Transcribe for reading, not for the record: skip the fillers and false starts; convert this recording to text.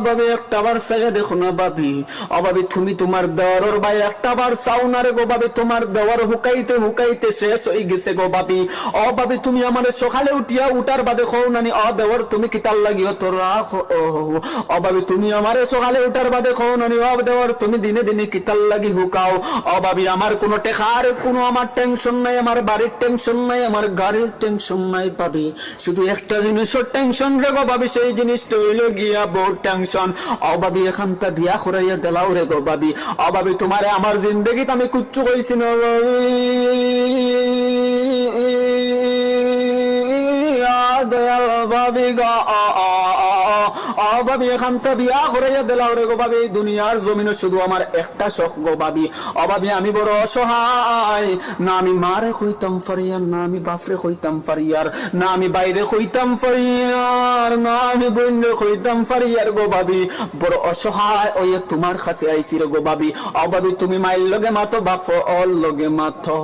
ভাবি একটা বার চাইয়া দেখো না ভাবি, অভাবী তুমি তোমার দেওয়ার ভাই একটা বার চাও না রে গো ভাবি, তোমার দেওয়ার হুকাইতে হুকাইতে শেষ হয়ে গেছে গো ভাবি। অভাবী তুমি আমার সকালে উঠিয়া উঠার বাদে খৌ নানি দেওয়ার তুমি কিতার লাগিও তোর অভাবী তুমি আমার সকালে উঠার বাদে খৌ নানি দেওয়ার তুমি দিনে দিনে কিতার লাগি হুকাও। অভাবী আমার কোনো টেকার কোনো আমার টেনশন নাই, আমার বাড়ির টেনশন নাই, আমার গাড়ির টেনশন নাই ভাবি, শুধু একটা জিনিসের টেনশন রে গো ভাবি, সেই জিনিসটা হইল গিয়া বড় টেনশন। অভাবী এখানটা বিয়া করাইয়া দিলাও রে গো ভাবি। অভাবী তোমারে আমার জিন্দগিতে আমি কুচ্ছু কইছি না দয়াল ভাবি গা অভাবী এখানটা বিয়া করাইয়া দিলাও রে গো ভাবি। দুনিয়ার জমিনে শুধু আমার একটা শখ গো ভাবি। অভাবী আমি বড় অসহায়, না আমি মারে কইতাম ফারিয়ার, না আমি বাপরে কইতাম ফারিয়ার, না আমি বাইরে কইতাম ফারিয়ার, না আমি বইনে কইতাম ফারিয়ার গো ভাবি। বড় অসহায় ওই তোমার কাছে আইসি রে গো ভাবি। অভাবী তুমি মাইল লগে মাতো বাপ অল লগে মাথো।